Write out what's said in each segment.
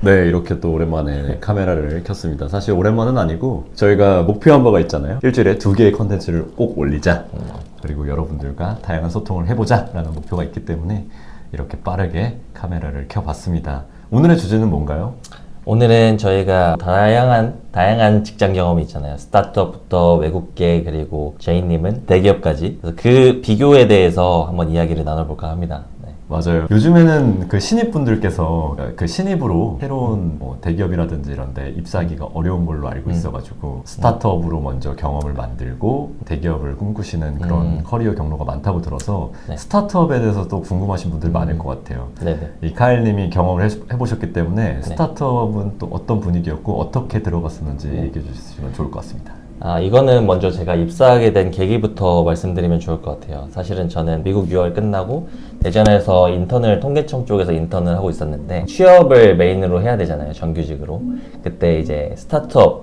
네, 이렇게 또 오랜만에 카메라를 켰습니다. 사실 오랜만은 아니고 저희가 목표한 바가 있잖아요. 일주일에 2개의 컨텐츠를 꼭 올리자. 그리고 여러분들과 다양한 소통을 해보자 라는 목표가 있기 때문에 이렇게 빠르게 카메라를 켜봤습니다. 오늘의 주제는 뭔가요? 오늘은 저희가 다양한 직장 경험이 있잖아요. 스타트업부터 외국계 그리고 제이님은 대기업까지. 그래서 그 비교에 대해서 한번 이야기를 나눠볼까 합니다. 네. 맞아요. 요즘에는 그 신입분들께서 그 신입으로 새로운 뭐 대기업이라든지 이런 데 입사하기가 어려운 걸로 알고 있어가지고 스타트업으로 먼저 경험을 만들고 대기업을 꿈꾸시는 그런 커리어 경로가 많다고 들어서 네. 스타트업에 대해서 또 궁금하신 분들 많을 것 같아요. 네네. 이카일님이 경험을 해보셨기 때문에 스타트업은 또 어떤 분위기였고 어떻게 들어갔었는지 얘기해 주시면 좋을 것 같습니다. 이거는 먼저 제가 입사하게 된 계기부터 말씀드리면 좋을 것 같아요. 사실은 저는 미국 유학을 끝나고 대전에서 통계청 쪽에서 인턴을 하고 있었는데 취업을 메인으로 해야 되잖아요, 정규직으로. 그때 이제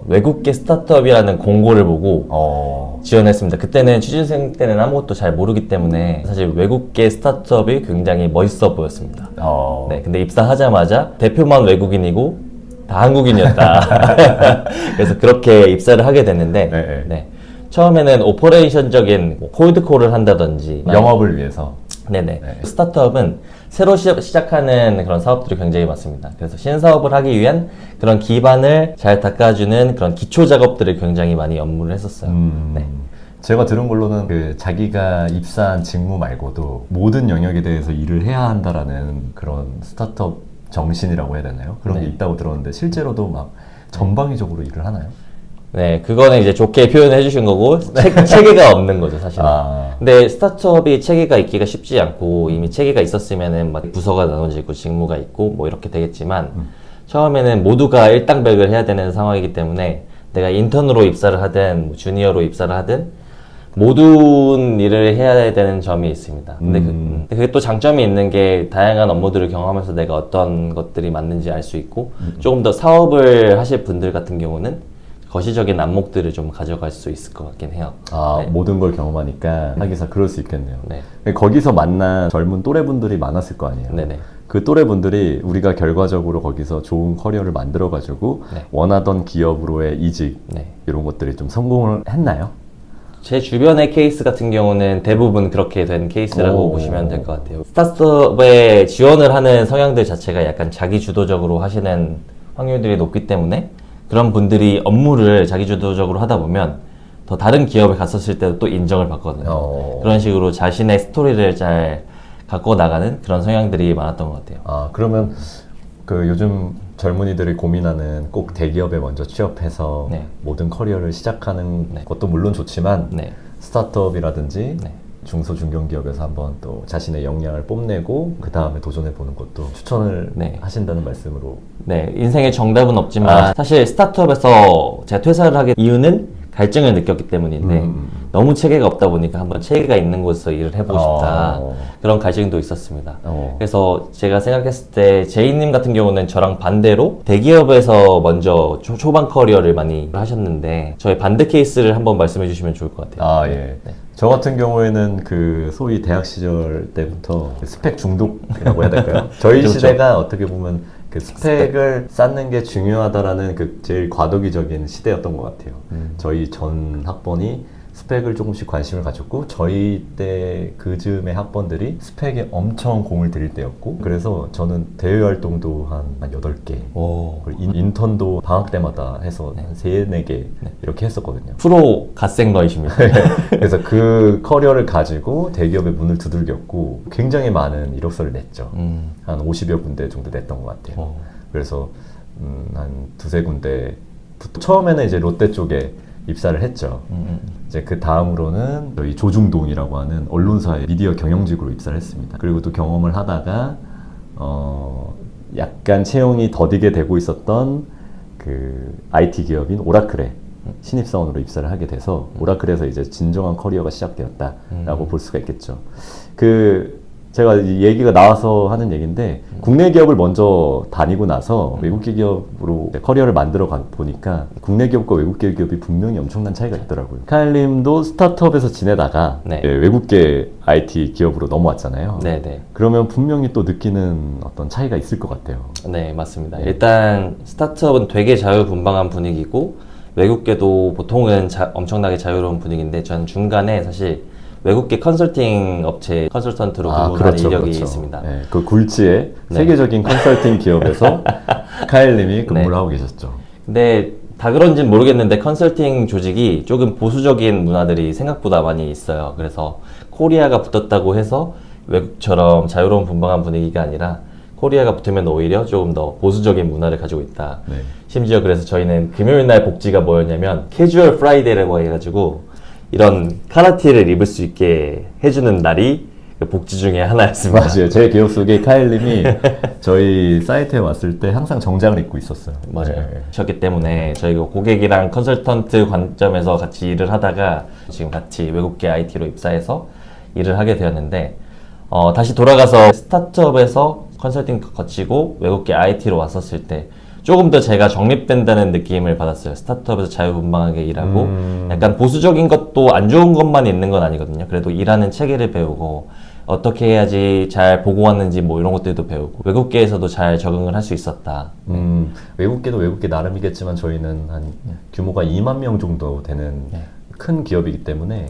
외국계 스타트업이라는 공고를 보고 지원했습니다. 그때는 취준생 때는 아무것도 잘 모르기 때문에 사실 외국계 스타트업이 굉장히 멋있어 보였습니다. 네, 근데 입사하자마자 대표만 외국인이고 다 한국인이었다. 그래서 그렇게 입사를 하게 됐는데, 네. 처음에는 오퍼레이션적인 콜드콜을 한다든지 영업을 위해서. 네네. 네. 스타트업은 새로 시작하는 그런 사업들이 굉장히 많습니다. 그래서 신사업을 하기 위한 그런 기반을 잘 닦아주는 그런 기초 작업들을 굉장히 많이 업무를 했었어요. 네. 제가 들은 걸로는 그 자기가 입사한 직무 말고도 모든 영역에 대해서 일을 해야 한다라는 그런 스타트업 정신이라고 해야 되나요? 그런 게 있다고 들었는데 실제로도 막 전방위적으로 일을 하나요? 네, 그거는 이제 좋게 표현해 주신 거고 체계가 없는 거죠, 사실은. 근데 스타트업이 체계가 있기가 쉽지 않고 이미 체계가 있었으면은 막 부서가 나눠지고 직무가 있고 뭐 이렇게 되겠지만 처음에는 모두가 일당백을 해야 되는 상황이기 때문에 내가 인턴으로 입사를 하든 주니어로 입사를 하든 모든 일을 해야 되는 점이 있습니다. 근데 그게 또 장점이 있는 게 다양한 업무들을 경험하면서 내가 어떤 것들이 맞는지 알 수 있고 조금 더 사업을 하실 분들 같은 경우는 거시적인 안목들을 좀 가져갈 수 있을 것 같긴 해요. 네. 모든 걸 경험하니까 하기사 그럴 수 있겠네요. 네. 거기서 만난 젊은 또래분들이 많았을 거 아니에요. 네네. 그 또래분들이 우리가 결과적으로 거기서 좋은 커리어를 만들어가지고 원하던 기업으로의 이직 이런 것들이 좀 성공을 했나요? 제 주변의 케이스 같은 경우는 대부분 그렇게 된 케이스라고 보시면 될 것 같아요. 스타트업에 지원을 하는 성향들 자체가 약간 자기주도적으로 하시는 확률들이 높기 때문에 그런 분들이 업무를 자기주도적으로 하다 보면 더 다른 기업에 갔었을 때도 또 인정을 받거든요. 그런 식으로 자신의 스토리를 잘 갖고 나가는 그런 성향들이 많았던 것 같아요. 그러면 그 요즘 젊은이들이 고민하는 꼭 대기업에 먼저 취업해서 모든 커리어를 시작하는 것도 물론 좋지만 스타트업이라든지 중소 중견기업에서 한번 또 자신의 역량을 뽐내고 그 다음에 도전해보는 것도 추천을 하신다는 말씀으로. 네, 인생의 정답은 없지만 사실 스타트업에서 제가 퇴사를 하게 이유는 갈증을 느꼈기 때문인데 너무 체계가 없다 보니까 한번 체계가 있는 곳에서 일을 해보고 싶다. 그런 갈증도 있었습니다. 그래서 제가 생각했을 때 제이님 같은 경우는 저랑 반대로 대기업에서 먼저 초반 커리어를 많이 하셨는데 저희 반대 케이스를 한번 말씀해 주시면 좋을 것 같아요. 예. 저 같은 경우에는 그 소위 대학 시절 때부터 스펙 중독이라고 해야 될까요? 저희 그렇죠. 시대가 어떻게 보면 그 스펙을 쌓는 게 중요하다라는 그 제일 과도기적인 시대였던 것 같아요. 저희 전 학번이 스펙을 조금씩 관심을 가졌고 저희 때 그 즈음의 학번들이 스펙에 엄청 공을 들일 때였고 그래서 저는 대외 활동도 한 8개 인턴도 방학 때마다 해서 한 3, 4개 이렇게 했었거든요. 프로 갓생러이십니다. 그래서 그 커리어를 가지고 대기업의 문을 두들겼고 굉장히 많은 이력서를 냈죠. 한 50여 군데 정도 냈던 것 같아요. 그래서 한 2, 3군데부터 처음에는 이제 롯데 쪽에 입사를 했죠. 이제 그 다음으로는 저희 조중동이라고 하는 언론사의 미디어 경영직으로 입사를 했습니다. 그리고 또 경험을 하다가 약간 채용이 더디게 되고 있었던 그 IT 기업인 오라클에 신입사원으로 입사를 하게 돼서 오라클에서 이제 진정한 커리어가 시작되었다라고 볼 수가 있겠죠. 그 제가 이 얘기가 나와서 하는 얘기인데 국내 기업을 먼저 다니고 나서 외국 기업으로 커리어를 만들어 보니까 국내 기업과 외국 기업이 분명히 엄청난 차이가 있더라고요. 카일님도 스타트업에서 지내다가 네. 외국계 IT 기업으로 넘어왔잖아요. 네네. 그러면 분명히 또 느끼는 어떤 차이가 있을 것 같아요. 네, 맞습니다. 일단 스타트업은 되게 자유분방한 분위기고 외국계도 보통은 엄청나게 자유로운 분위기인데 전 중간에 사실 외국계 컨설팅 업체 컨설턴트로 근무하는 이력이 있습니다. 네, 그 굴지의 네. 세계적인 컨설팅 기업에서 카일님이 근무를 하고 계셨죠. 근데 다 그런지는 모르겠는데 컨설팅 조직이 조금 보수적인 문화들이 생각보다 많이 있어요. 그래서 코리아가 붙었다고 해서 외국처럼 자유로운 분방한 분위기가 아니라 코리아가 붙으면 오히려 조금 더 보수적인 문화를 가지고 있다. 네. 심지어 그래서 저희는 금요일 날 복지가 뭐였냐면 캐주얼 프라이데이라고 해가지고 이런 카라티를 입을 수 있게 해주는 날이 그 복지 중에 하나였습니다. 맞아요. 제 기억 속에 카일님이 저희 사이트에 왔을 때 항상 정장을 입고 있었어요. 맞아요. 네. 그렇기 때문에 저희가 고객이랑 컨설턴트 관점에서 같이 일을 하다가 지금 같이 외국계 IT로 입사해서 일을 하게 되었는데 다시 돌아가서 스타트업에서 컨설팅 거치고 외국계 IT로 왔었을 때 조금 더 제가 정립된다는 느낌을 받았어요. 스타트업에서 자유분방하게 일하고 약간 보수적인 것도 안 좋은 것만 있는 건 아니거든요. 그래도 일하는 체계를 배우고 어떻게 해야지 잘 보고 왔는지 뭐 이런 것들도 배우고 외국계에서도 잘 적응을 할 수 있었다. 외국계도 외국계 나름이겠지만 저희는 한 규모가 2만 명 정도 되는 큰 기업이기 때문에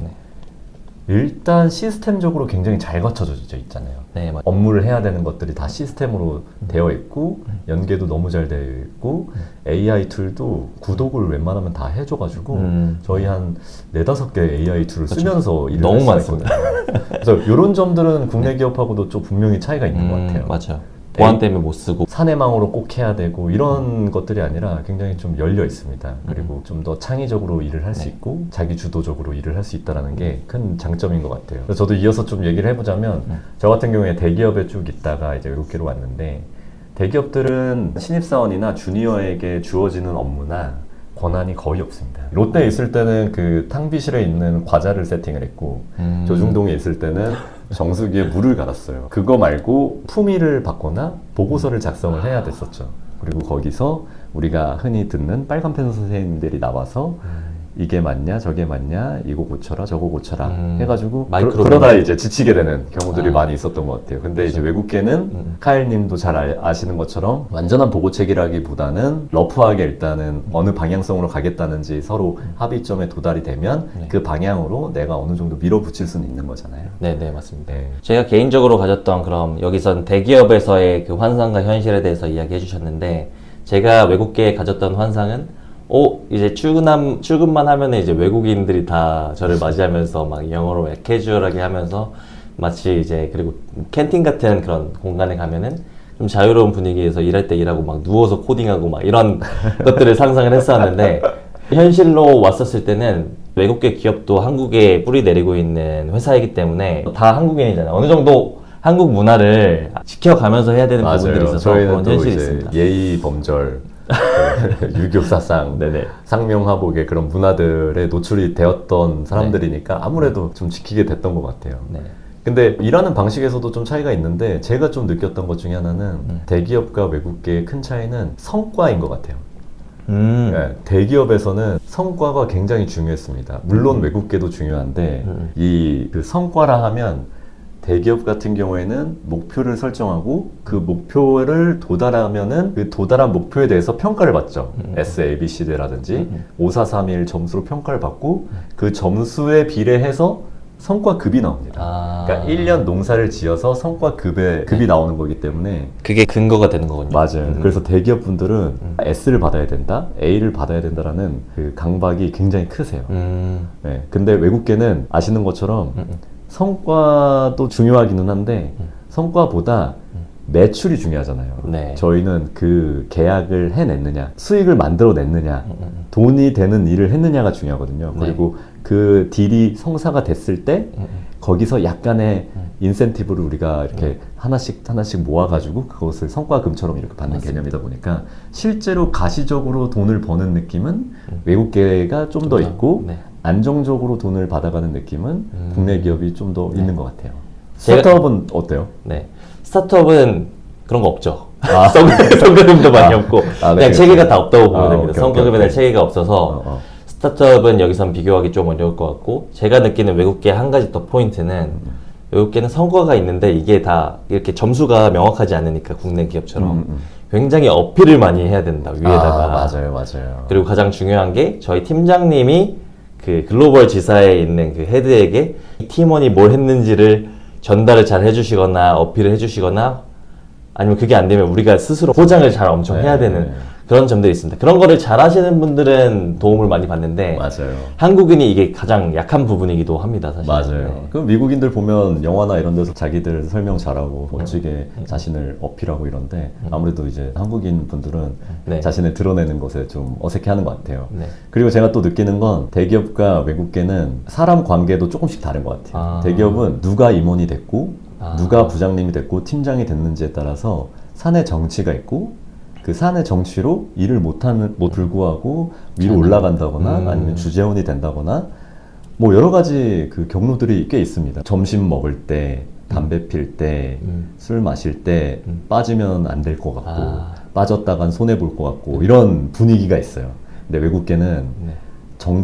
일단 시스템적으로 굉장히 잘 갖춰져 있잖아요. 네, 맞아요. 업무를 해야 되는 것들이 다 시스템으로 되어 있고 연계도 너무 잘 되어 있고 AI 툴도 구독을 웬만하면 다 해줘가지고 저희 한 4-5개 AI 툴을 쓰면서 일을 너무 할 수가 있거든요. 그래서 이런 점들은 국내 기업하고도 좀 분명히 차이가 있는 것 같아요. 맞아요. 보안 때문에 못 쓰고 사내망으로 꼭 해야 되고 이런 것들이 아니라 굉장히 좀 열려 있습니다. 그리고 좀 더 창의적으로 일을 할 수 있고 자기 주도적으로 일을 할 수 있다는 게 큰 장점인 것 같아요. 그래서 저도 이어서 좀 얘기를 해보자면 저 같은 경우에 대기업에 쭉 있다가 이제 외국계로 왔는데 대기업들은 신입사원이나 주니어에게 주어지는 업무나 권한이 거의 없습니다. 롯데에 있을 때는 그 탕비실에 있는 과자를 세팅을 했고 조중동에 있을 때는 정수기에 물을 갈았어요. 그거 말고 품위를 받거나 보고서를 작성을 해야 됐었죠. 그리고 거기서 우리가 흔히 듣는 빨간펜 선생님들이 나와서 이게 맞냐 저게 맞냐 이거 고쳐라 저거 고쳐라 해가지고 그러다 이제 지치게 되는 경우들이 많이 있었던 것 같아요. 근데 이제 외국계는 카일님도 잘 아시는 것처럼 완전한 보고책이라기보다는 러프하게 일단은 어느 방향성으로 가겠다는지 서로 합의점에 도달이 되면 그 방향으로 내가 어느 정도 밀어붙일 수는 있는 거잖아요. 네네 맞습니다. 제가 개인적으로 가졌던 그럼 여기선 대기업에서의 그 환상과 현실에 대해서 이야기해 주셨는데 제가 외국계에 가졌던 환상은 이제 출근만 하면 이제 외국인들이 다 저를 맞이하면서 막 영어로 캐주얼하게 하면서 마치 이제 그리고 캔틴 같은 그런 공간에 가면은 좀 자유로운 분위기에서 일할 때 일하고 막 누워서 코딩하고 막 이런 것들을 상상을 했었는데 현실로 왔었을 때는 외국계 기업도 한국에 뿌리 내리고 있는 회사이기 때문에 다 한국인이잖아요. 어느 정도 한국 문화를 지켜가면서 해야 되는 부분들이 있어서 그런 현실이 있습니다. 예의 범절 유교사상, 상명하복의 그런 문화들에 노출이 되었던 사람들이니까 아무래도 좀 지키게 됐던 것 같아요. 근데 일하는 방식에서도 좀 차이가 있는데 제가 좀 느꼈던 것 중에 하나는 대기업과 외국계의 큰 차이는 성과인 것 같아요. 대기업에서는 성과가 굉장히 중요했습니다. 물론 외국계도 중요한데 이 그 성과라 하면 대기업 같은 경우에는 목표를 설정하고 그 목표를 도달하면은 그 도달한 목표에 대해서 평가를 받죠. SABCD라든지 5431 점수로 평가를 받고 그 점수에 비례해서 성과급이 나옵니다. 그러니까 1년 농사를 지어서 성과급이 나오는 거기 때문에 그게 근거가 되는 거군요. 맞아요. 그래서 대기업 분들은 S를 받아야 된다, A를 받아야 된다라는 그 강박이 굉장히 크세요. 근데 외국계는 아시는 것처럼 성과도 중요하기는 한데 성과보다 매출이 중요하잖아요. 저희는 그 계약을 해냈느냐, 수익을 만들어냈느냐, 돈이 되는 일을 했느냐가 중요하거든요. 그리고 그 딜이 성사가 됐을 때 거기서 약간의 인센티브를 우리가 이렇게 하나씩 모아가지고 그것을 성과금처럼 이렇게 받는 개념이다 보니까 실제로 가시적으로 돈을 버는 느낌은 외국계가 좀 더 있고 안정적으로 돈을 받아가는 느낌은 국내 기업이 좀 더 있는 것 같아요. 스타트업은 어때요? 네. 스타트업은 그런 거 없죠. 아. 성과금도 많이 없고 아, 네, 그냥 체계가 다 없다고 보면 아, 됩니다. 오케이, 성과금에 오케이. 대한 체계가 없어서 스타트업은 여기선 비교하기 좀 어려울 것 같고 제가 느끼는 외국계 한 가지 더 포인트는 외국계는 성과가 있는데 이게 다 이렇게 점수가 명확하지 않으니까 국내 기업처럼 굉장히 어필을 많이 해야 된다 위에다가. 맞아요. 그리고 가장 중요한 게 저희 팀장님이 그 글로벌 지사에 있는 그 헤드에게 팀원이 뭘 했는지를 전달을 잘 해주시거나 어필을 해주시거나 아니면 그게 안 되면 우리가 스스로 포장을 잘 엄청 해야 되는 그런 점들이 있습니다. 그런 거를 잘 하시는 분들은 도움을 많이 받는데 맞아요. 한국인이 이게 가장 약한 부분이기도 합니다. 사실. 맞아요. 네. 그 미국인들 보면 영화나 이런 데서 자기들 설명 잘하고 멋지게 자신을 어필하고 이런데 아무래도 이제 한국인 분들은 네. 자신을 드러내는 것에 좀 어색해하는 것 같아요. 네. 그리고 제가 또 느끼는 건 대기업과 외국계는 사람 관계도 조금씩 다른 것 같아요. 아. 대기업은 누가 임원이 됐고 아. 누가 부장님이 됐고 팀장이 됐는지에 따라서 사내 정치가 있고 그 사내 정치로 일을 못하는 못 불구하고 위로 올라간다거나 아니면 주재원이 된다거나 뭐 여러 가지 그 경로들이 꽤 있습니다. 점심 먹을 때, 담배 필 때, 술 마실 때 빠지면 안 될 것 같고 빠졌다간 손해 볼 것 같고 이런 분위기가 있어요. 근데 외국계는 네.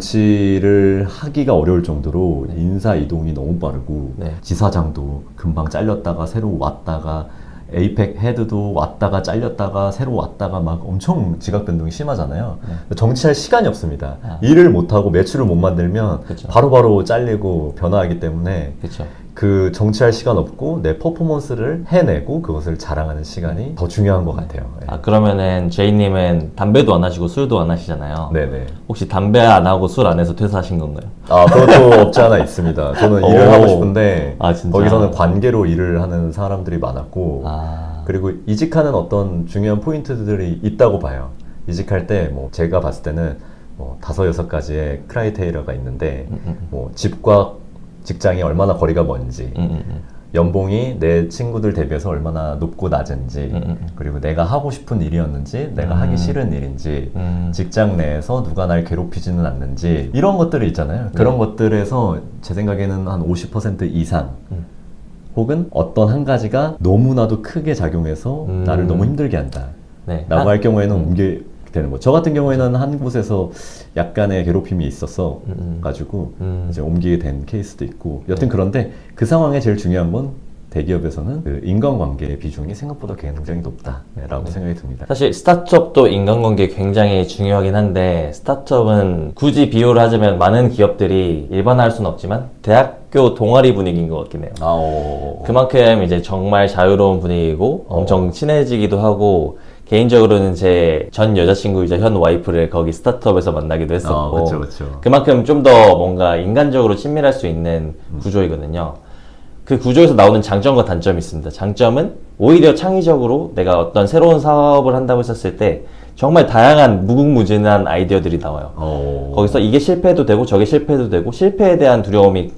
정치를 하기가 어려울 정도로 인사 이동이 너무 빠르고 네. 지사장도 금방 잘렸다가 새로 왔다가 에이펙 헤드도 왔다가 잘렸다가 새로 왔다가 막 엄청 지각 변동이 심하잖아요. 정치할 시간이 없습니다. 일을 못하고 매출을 못 만들면 그쵸. 바로바로 잘리고 변화하기 때문에 그렇죠. 그 정치할 시간 없고 내 퍼포먼스를 해내고 그것을 자랑하는 시간이 더 중요한 것 같아요. 네. 아 그러면은 제이님은 담배도 안 하시고 술도 안 하시잖아요. 네네. 혹시 담배 안 하고 술 안 해서 퇴사하신 건가요? 아, 그것도 없지 않아 있습니다. 저는 일을 오. 하고 싶은데 아, 진짜? 거기서는 관계로 일을 하는 사람들이 많았고 아. 그리고 이직하는 어떤 중요한 포인트들이 있다고 봐요. 이직할 때 뭐 제가 봤을 때는 뭐 5-6가지의 크라이테리아가 있는데 뭐 집과 직장이 얼마나 거리가 먼지 연봉이 내 친구들 대비해서 얼마나 높고 낮은지 그리고 내가 하고 싶은 일이었는지 내가 하기 싫은 일인지 직장 내에서 누가 날 괴롭히지는 않는지 이런 것들이 있잖아요. 그런 것들에서 제 생각에는 한 50% 이상 혹은 어떤 한 가지가 너무나도 크게 작용해서 나를 너무 힘들게 한다 네. 라고 할 경우에는 옮게 되는 거. 저 같은 경우에는 한 곳에서 약간의 괴롭힘이 있어서 가지고 이제 옮기게 된 케이스도 있고 여튼 그런데 그 상황에 제일 중요한 건 대기업에서는 그 인간관계의 비중이 생각보다 굉장히 높다라고 생각이 듭니다. 사실 스타트업도 인간관계 굉장히 중요하긴 한데 스타트업은 굳이 비유를 하자면 많은 기업들이 일반화할 수는 없지만 대학교 동아리 분위기인 것 같긴 해요. 그만큼 이제 정말 자유로운 분위기고 엄청 친해지기도 하고 개인적으로는 제 전 여자친구이자 현 와이프를 거기 스타트업에서 만나기도 했었고 그쵸. 그만큼 좀 더 뭔가 인간적으로 친밀할 수 있는 구조이거든요. 그 구조에서 나오는 장점과 단점이 있습니다. 장점은 오히려 창의적으로 내가 어떤 새로운 사업을 한다고 했었을 때 정말 다양한 무궁무진한 아이디어들이 나와요. 거기서 이게 실패해도 되고 저게 실패해도 되고 실패에 대한 두려움이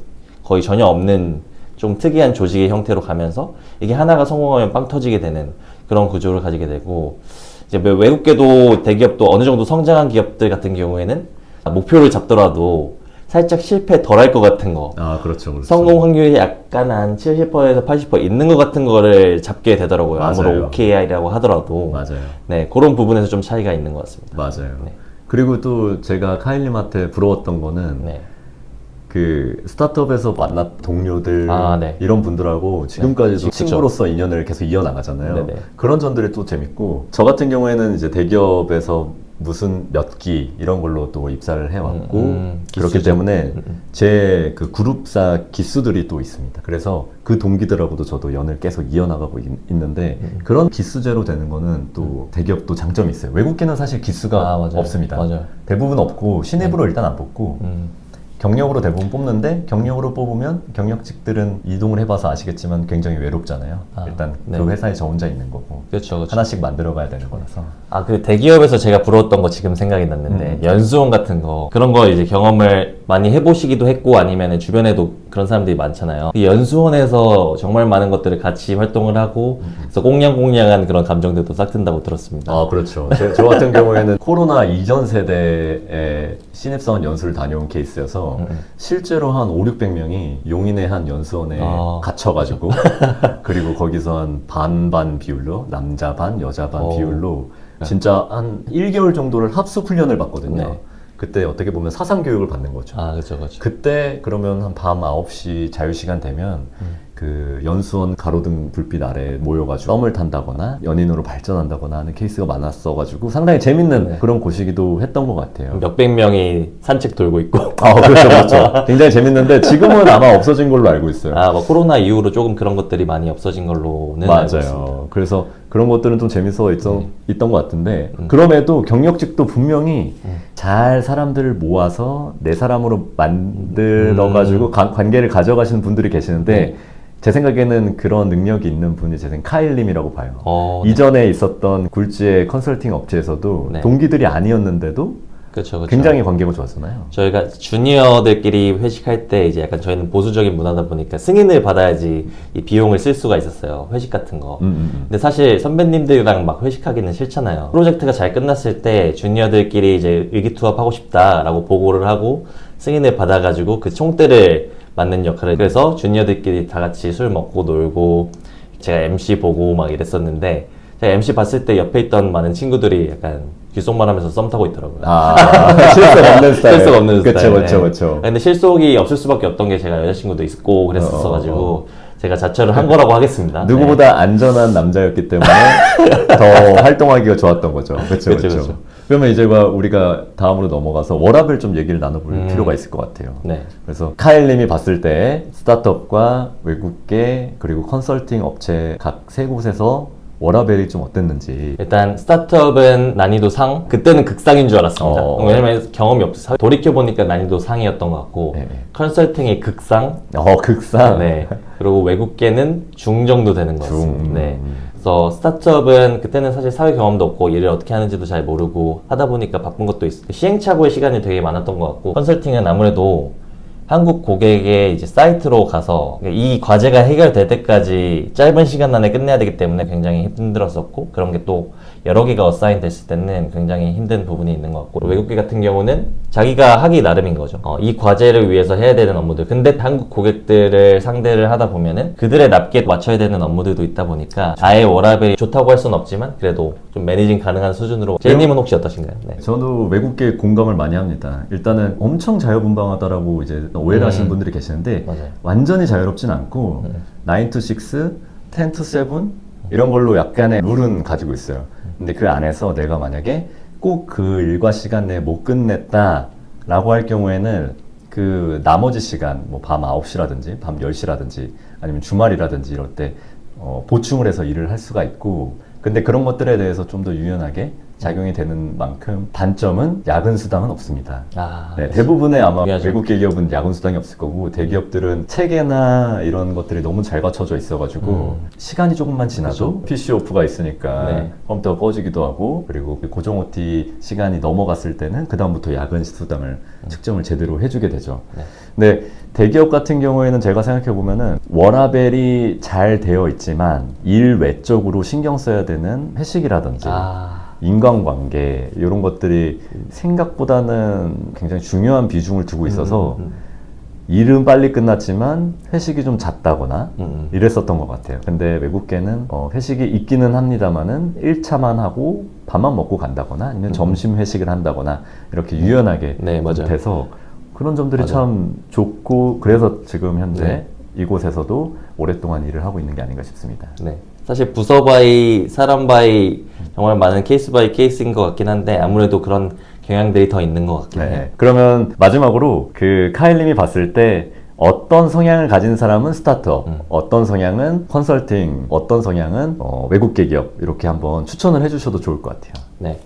거의 전혀 없는 좀 특이한 조직의 형태로 가면서 이게 하나가 성공하면 빵 터지게 되는 그런 구조를 가지게 되고 이제 외국계도 대기업도 어느 정도 성장한 기업들 같은 경우에는 목표를 잡더라도 살짝 실패 덜 할 것 같은 거. 그렇죠. 성공 확률이 약간 한 70%에서 80% 있는 것 같은 거를 잡게 되더라고요. 맞아요. 아무리 OKR이라고 하더라도. 맞아요. 네, 그런 부분에서 좀 차이가 있는 것 같습니다. 맞아요. 네. 그리고 또 제가 카일님한테 부러웠던 거는 네. 그 스타트업에서 만난 동료들 네. 이런 분들하고 지금까지도 그쵸. 친구로서 인연을 계속 이어나가잖아요. 네네. 그런 점들이 또 재밌고 저 같은 경우에는 이제 대기업에서 무슨 몇 기 이런 걸로 또 입사를 해왔고 그렇기 기수죠. 때문에 제 그 그룹사 기수들이 또 있습니다. 그래서 그 동기들하고도 저도 연을 계속 이어나가고 있는데 그런 기수제로 되는 거는 또 대기업도 장점이 있어요. 외국계는 사실 기수가 맞아요. 없습니다. 맞아요. 대부분 없고 신입으로 일단 안 뽑고 경력으로 대부분 뽑는데 경력으로 뽑으면 경력직들은 이동을 해봐서 아시겠지만 굉장히 외롭잖아요. 일단 네. 그 회사에 저 혼자 있는 거고 그렇죠. 하나씩 만들어 가야 되는 거라서 그 대기업에서 제가 부러웠던 거 지금 생각이 났는데 연수원 같은 거 그런 거 이제 경험을 많이 해보시기도 했고 아니면 주변에도 그런 사람들이 많잖아요. 이 연수원에서 정말 많은 것들을 같이 활동을 하고 그래서 꽁냥꽁냥한 그런 감정들도 싹 튼다고 들었습니다. 아, 그렇죠. 저 같은 경우에는 코로나 이전 세대의 신입사원 연수를 다녀온 케이스여서 실제로 한 5,600명이 용인의 한 연수원에 갇혀가지고 그리고 거기서 한 반반 비율로 남자 반, 여자 반 비율로 진짜 한 1개월 정도를 합숙 훈련을 받거든요. 네. 그때 어떻게 보면 사상 교육을 받는 거죠. 아, 그렇죠, 그렇죠. 그때 그러면 한 밤 9시 자유시간 되면 그 연수원 가로등 불빛 아래 모여가지고 썸을 탄다거나 연인으로 발전한다거나 하는 케이스가 많았어가지고 상당히 재밌는 그런 곳이기도 했던 것 같아요. 몇백 명이 산책 돌고 있고. 아, 그렇죠, 그렇죠. 굉장히 재밌는데 지금은 아마 없어진 걸로 알고 있어요. 아, 뭐 코로나 이후로 조금 그런 것들이 많이 없어진 걸로는 알고 있습니다. 맞아요. 그래서 그런 것들은 좀 재밌어 있던 것 같은데 그럼에도 경력직도 분명히 잘 사람들을 모아서 내 사람으로 만들어가지고 관계를 가져가시는 분들이 계시는데 제 생각에는 그런 능력이 있는 분이 제 생각 카일님이라고 봐요. 네. 이전에 있었던 굴지의 컨설팅 업체에서도 네. 동기들이 아니었는데도 그렇죠, 그렇죠. 굉장히 관계가 좋았잖아요. 저희가 주니어들끼리 회식할 때 이제 약간 저희는 보수적인 문화다 보니까 승인을 받아야지 이 비용을 쓸 수가 있었어요. 회식 같은 거. 근데 사실 선배님들이랑 막 회식하기는 싫잖아요. 프로젝트가 잘 끝났을 때 주니어들끼리 이제 의기투합하고 싶다라고 보고를 하고 승인을 받아가지고 그 총대를 맡는 역할을 그래서 주니어들끼리 다 같이 술 먹고 놀고 제가 MC 보고 막 이랬었는데 제가 MC 봤을 때 옆에 있던 많은 친구들이 약간 귓속말 하면서 썸 타고 있더라고요. 아, 실속 없는 스타일. 실속 없는 그쵸, 스타일. 그쵸, 그쵸. 근데 실속이 없을 수밖에 없던 게 제가 여자친구도 있고 그랬었어가지고 제가 자처를 한 거라고 하겠습니다. 누구보다 안전한 남자였기 때문에 더 활동하기가 좋았던 거죠. 그렇죠, 그쵸, 그렇죠. 그쵸. 그러면 이제 우리가 다음으로 넘어가서 워라밸 좀 얘기를 나눠볼 필요가 있을 것 같아요. 네. 그래서 카일님이 봤을 때 스타트업과 외국계 그리고 컨설팅 업체 각 세 곳에서 워라밸이 좀 어땠는지. 일단 스타트업은 난이도 상 그때는 극상인 줄 알았습니다. 왜냐면 경험이 없어서 돌이켜보니까 난이도 상이었던 것 같고 네. 컨설팅이 극상 극상. 네. 그리고 외국계는 중 정도 되는 것 같습니다. 중. 네. 그래서 스타트업은 그때는 사실 사회 경험도 없고 일을 어떻게 하는지도 잘 모르고 하다 보니까 바쁜 것도 있어요. 시행착오의 시간이 되게 많았던 것 같고 컨설팅은 아무래도 한국 고객의 이제 사이트로 가서 이 과제가 해결될 때까지 짧은 시간 안에 끝내야 되기 때문에 굉장히 힘들었었고 그런 게 또 여러 개가 어사인 됐을 때는 굉장히 힘든 부분이 있는 것 같고 외국계 같은 경우는 자기가 하기 나름인 거죠. 이 과제를 위해서 해야 되는 업무들 근데 한국 고객들을 상대를 하다 보면은 그들의 납기에 맞춰야 되는 업무들도 있다 보니까 아예 워라밸이 좋다고 할 수는 없지만 그래도 좀 매니징 가능한 수준으로 제이님은 혹시 어떠신가요? 네. 저도 외국계 공감을 많이 합니다. 일단은 엄청 자유분방하다라고 이제 오해를 하시는 분들이 계시는데 맞아요. 완전히 자유롭진 않고 9 to 6, 10 to 7 이런 걸로 약간의 룰은 가지고 있어요. 근데 그 안에서 내가 만약에 꼭 그 일과 시간 내에 못 끝냈다 라고 할 경우에는 그 나머지 시간 뭐 밤 9시라든지 밤 10시라든지 아니면 주말이라든지 이럴 때 보충을 해서 일을 할 수가 있고 근데 그런 것들에 대해서 좀 더 유연하게 작용이 되는 만큼 단점은 야근 수당은 없습니다. 네, 대부분의 아마 중요하죠. 외국계 기업은 야근 수당이 없을 거고 대기업들은 체계나 이런 것들이 너무 잘 갖춰져 있어가지고 시간이 조금만 지나도 PC 오프가 있으니까 네. 컴퓨터가 꺼지기도 하고 그리고 고정 OT 시간이 넘어갔을 때는 그 다음부터 야근 수당을 측정을 제대로 해주게 되죠. 네. 근데 대기업 같은 경우에는 제가 생각해 보면은 워라밸이 잘 되어 있지만 일 외적으로 신경 써야 되는 회식이라든지 인간관계 이런 것들이 생각보다는 굉장히 중요한 비중을 두고 있어서 일은 빨리 끝났지만 회식이 좀 잦다거나 이랬었던 것 같아요. 근데 외국계는 회식이 있기는 합니다만은 1차만 하고 밥만 먹고 간다거나 아니면 점심 회식을 한다거나 이렇게 유연하게 네, 맞아요. 돼서 그런 점들이 맞아요. 참 좋고 그래서 지금 현재 네. 이곳에서도 오랫동안 일을 하고 있는 게 아닌가 싶습니다. 네. 사실 부서 바이 사람 바이 정말 많은 케이스 바이 케이스인 것 같긴 한데 아무래도 그런 경향들이 더 있는 것 같긴 해요. 네. 그러면 마지막으로 그 카일님이 봤을 때 어떤 성향을 가진 사람은 스타트업, 어떤 성향은 컨설팅, 어떤 성향은 외국계 기업 이렇게 한번 추천을 해주셔도 좋을 것 같아요. 네.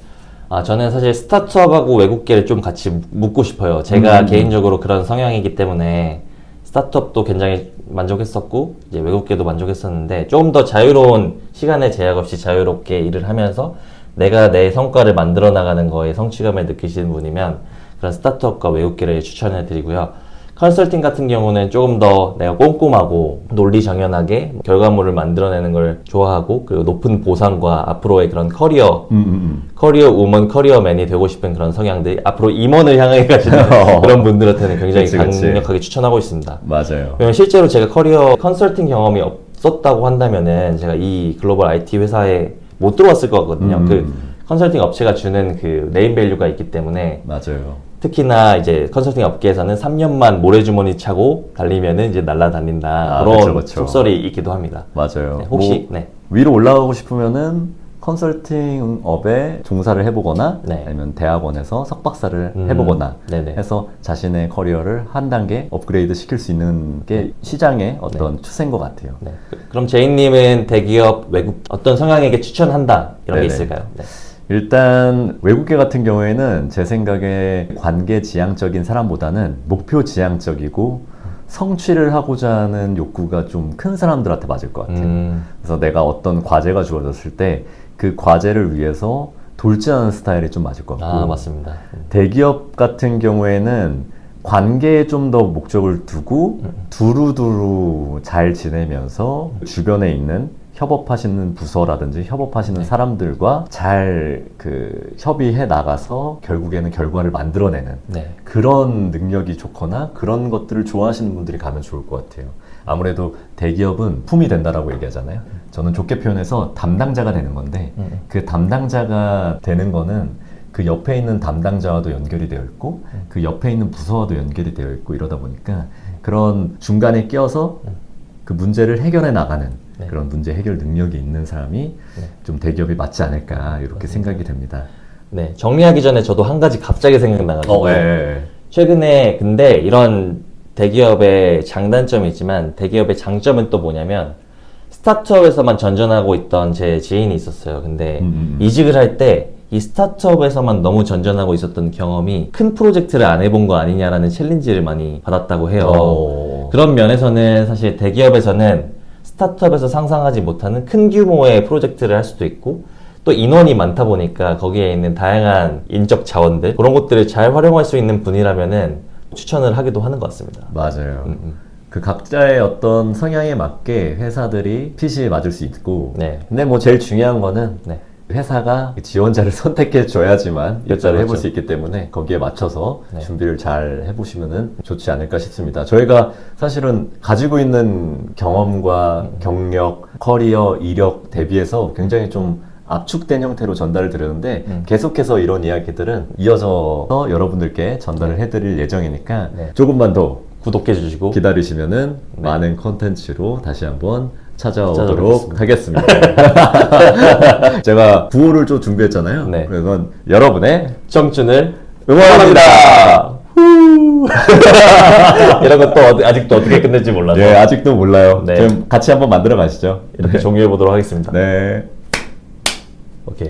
저는 사실 스타트업하고 외국계를 좀 같이 묶고 싶어요. 제가 개인적으로 그런 성향이기 때문에 스타트업도 굉장히 만족했었고 이제 외국계도 만족했었는데 좀 더 자유로운 시간에 제약 없이 자유롭게 일을 하면서 내가 내 성과를 만들어 나가는 거에 성취감을 느끼시는 분이면 그런 스타트업과 외국계를 추천해 드리고요. 컨설팅 같은 경우는 조금 더 내가 꼼꼼하고 논리정연하게 결과물을 만들어내는 걸 좋아하고, 그리고 높은 보상과 앞으로의 그런 커리어 우먼, 커리어맨이 되고 싶은 그런 성향들, 앞으로 임원을 향해 가시는 그런 분들한테는 굉장히 그치. 강력하게 추천하고 있습니다. 맞아요. 왜냐면 실제로 제가 커리어 컨설팅 경험이 없었다고 한다면은 제가 이 글로벌 IT 회사에 못 들어왔을 거거든요. 그 컨설팅 업체가 주는 그 네임밸류가 있기 때문에, 맞아요. 특히나 이제 컨설팅 업계에서는 3년만 모래주머니 차고 달리면은 이제 날아다닌다. 그런 그쵸. 속설이 있기도 합니다. 맞아요. 네, 혹시 뭐 위로 올라가고 싶으면은 컨설팅업에 종사를 해보거나 네. 아니면 대학원에서 석박사를 해보거나 네네. 해서 자신의 커리어를 한 단계 업그레이드 시킬 수 있는 게 시장의 어떤 추세인 것 같아요. 네. 그럼 제이님은 대기업, 외국 어떤 성향에게 추천한다 이런 게 네네. 있을까요? 네. 일단 외국계 같은 경우에는 제 생각에 관계 지향적인 사람보다는 목표 지향적이고 성취를 하고자 하는 욕구가 좀 큰 사람들한테 맞을 것 같아요. 그래서 내가 어떤 과제가 주어졌을 때 그 과제를 위해서 돌진하는 스타일이 좀 맞을 것 같고, 아, 맞습니다. 대기업 같은 경우에는 관계에 좀 더 목적을 두고 두루두루 잘 지내면서 주변에 있는 협업하시는 부서라든지 협업하시는 사람들과 잘 그 협의해 나가서 결국에는 결과를 만들어내는 네. 그런 능력이 좋거나 그런 것들을 좋아하시는 분들이 가면 좋을 것 같아요. 아무래도 대기업은 품이 된다라고 얘기하잖아요. 저는 좋게 표현해서 담당자가 되는 건데 그 담당자가 되는 거는 그 옆에 있는 담당자와도 연결이 되어 있고 그 옆에 있는 부서와도 연결이 되어 있고 이러다 보니까 그런 중간에 끼어서 그 문제를 해결해 나가는 네. 그런 문제 해결 능력이 있는 사람이 좀 대기업이 맞지 않을까 이렇게 생각이 됩니다. 네. 정리하기 전에 저도 한 가지 갑자기 생각나가지고 최근에 근데 이런 대기업의 장단점이 있지만 대기업의 장점은 또 뭐냐면 스타트업에서만 전전하고 있던 제 지인이 있었어요. 근데 이직을 할 때 이 스타트업에서만 너무 전전하고 있었던 경험이 큰 프로젝트를 안 해본 거 아니냐라는 챌린지를 많이 받았다고 해요. 그런 면에서는 사실 대기업에서는 스타트업에서 상상하지 못하는 큰 규모의 프로젝트를 할 수도 있고 또 인원이 많다 보니까 거기에 있는 다양한 인적 자원들 그런 것들을 잘 활용할 수 있는 분이라면은 추천을 하기도 하는 것 같습니다. 맞아요. 그 각자의 어떤 성향에 맞게 회사들이 핏이 맞을 수 있고 네. 근데 뭐 제일 중요한 거는 네. 회사가 지원자를 선택해 줘야지만 일자를 그렇죠. 해볼 수 있기 때문에 거기에 맞춰서 네. 준비를 잘 해보시면 좋지 않을까 싶습니다. 저희가 사실은 가지고 있는 경험과 경력, 커리어, 이력 대비해서 굉장히 좀 압축된 형태로 전달을 드렸는데 계속해서 이런 이야기들은 이어서 여러분들께 전달을 해드릴 예정이니까 네. 조금만 더 구독해 주시고 기다리시면은 많은 컨텐츠로 다시 한번 찾아뵙겠습니다. 찾아오도록 하겠습니다. 제가 구호를 좀 준비했잖아요. 네. 그래서 여러분의 청춘을 응원합니다. 이런 것도 아직도 어떻게 끝낼지 몰라서 네, 아직도 몰라요. 네. 지금 같이 한번 만들어 가시죠. 이렇게 종료해 보도록 하겠습니다. 네. 오케이.